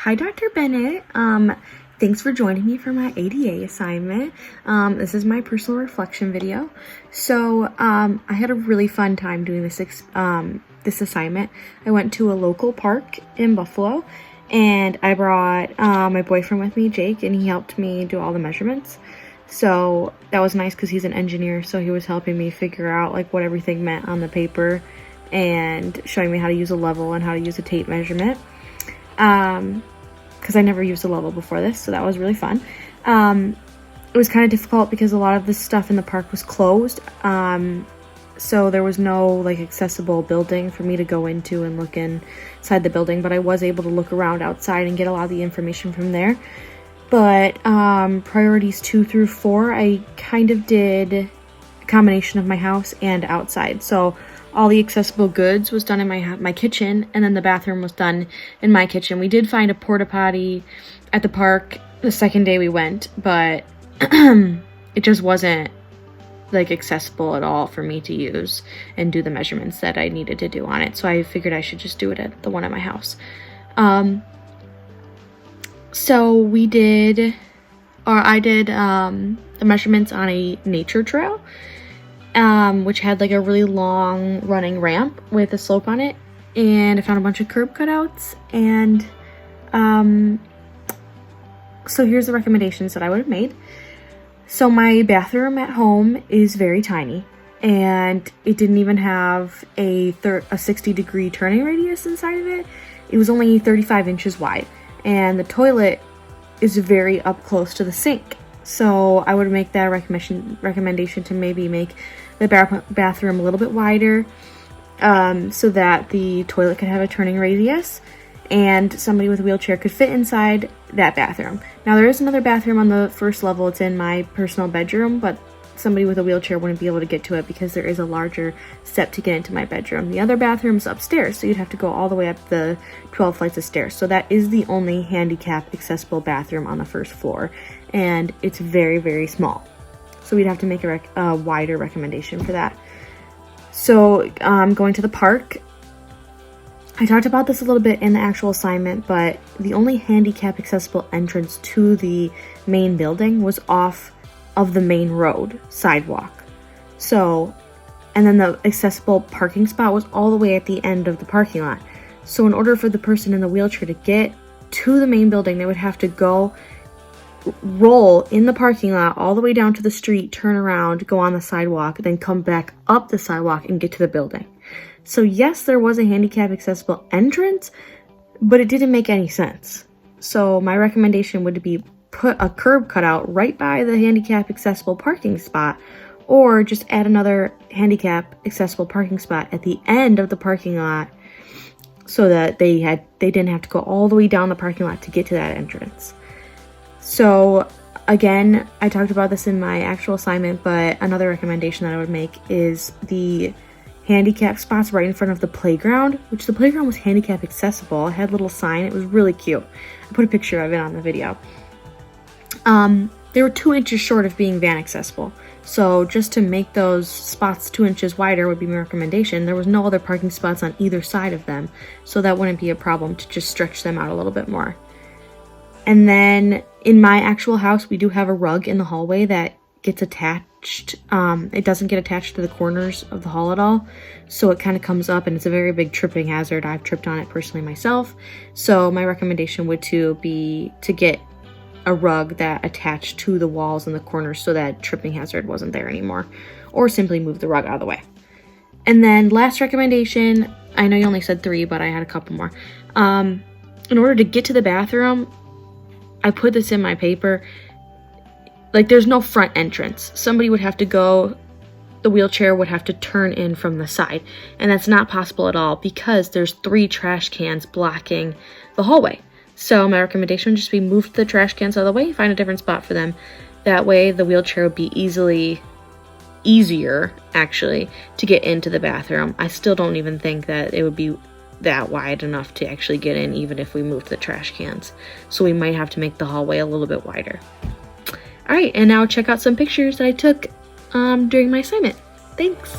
Hi, Dr. Bennett. Thanks for joining me for my ADA assignment. This is my personal reflection video. So, I had a really fun time doing this assignment. I went to a local park in Buffalo, and I brought my boyfriend with me, Jake, and he helped me do all the measurements. So that was nice because he's an engineer, so he was helping me figure out like what everything meant on the paper and showing me how to use a level and how to use a tape measurement. Because I never used a level before this, so that was really fun. It was kind of difficult because a lot of the stuff in the park was closed, so there was no like accessible building for me to go into and look inside the building, but I was able to look around outside and get a lot of the information from there. But priorities 2 through 4, I kind of did a combination of my house and outside. So all the accessible goods was done in my kitchen, and then the bathroom was done in my kitchen. We did find a porta potty at the park the second day we went, but it just wasn't like accessible at all for me to use and do the measurements that I needed to do on it. So I figured I should just do it at the one at my house. So I did the measurements on a nature trail, which had like a really long running ramp with a slope on it, and I found a bunch of curb cutouts, and so here's the recommendations that I would have made. So my bathroom at home is very tiny, and it didn't even have a 60-degree turning radius inside of it. It was only 35 inches wide, and the toilet is very up close to the sink. So I would make that recommendation to maybe make the bathroom a little bit wider, so that the toilet could have a turning radius and somebody with a wheelchair could fit inside that bathroom. Now there is another bathroom on the first level. It's in my personal bedroom, but somebody with a wheelchair wouldn't be able to get to it because there is a larger step to get into my bedroom. The other bathroom's upstairs, so you'd have to go all the way up the 12 flights of stairs. So that is the only handicap accessible bathroom on the first floor, and it's very, very small. So we'd have to make a wider recommendation for that. So going to the park, I talked about this a little bit in the actual assignment, but the only handicap accessible entrance to the main building was off of the main road sidewalk. So, and then the accessible parking spot was all the way at the end of the parking lot. So in order for the person in the wheelchair to get to the main building, they would have to go roll in the parking lot all the way down to the street, turn around, go on the sidewalk, then come back up the sidewalk and get to the building. So yes, there was a handicap accessible entrance, but it didn't make any sense. So my recommendation would be put a curb cutout right by the handicap accessible parking spot, or just add another handicap accessible parking spot at the end of the parking lot so that they didn't have to go all the way down the parking lot to get to that entrance. So again, I talked about this in my actual assignment, but another recommendation that I would make is the handicap spots right in front of the playground, which the playground was handicap accessible. It had a little sign. It was really cute. I put a picture of it on the video. They were 2 inches short of being van accessible. So just to make those spots 2 inches wider would be my recommendation. There was no other parking spots on either side of them, so that wouldn't be a problem to just stretch them out a little bit more. And then in my actual house, we do have a rug in the hallway that gets attached. It doesn't get attached to the corners of the hall at all, so it kind of comes up, and it's a very big tripping hazard. I've tripped on it personally myself. So my recommendation would be to get a rug that attached to the walls and the corners so that tripping hazard wasn't there anymore, or simply move the rug out of the way. And then last recommendation, I know you only said 3, but I had a couple more. In order to get to the bathroom, I put this in my paper, like there's no front entrance. Somebody would have to go, the wheelchair would have to turn in from the side, and that's not possible at all because there's 3 trash cans blocking the hallway. So my recommendation would just be move the trash cans out of the way, find a different spot for them. That way the wheelchair would be easier actually to get into the bathroom. I still don't even think that it would be that wide enough to actually get in, even if we moved the trash cans. So we might have to make the hallway a little bit wider. All right, and now check out some pictures that I took during my assignment. Thanks.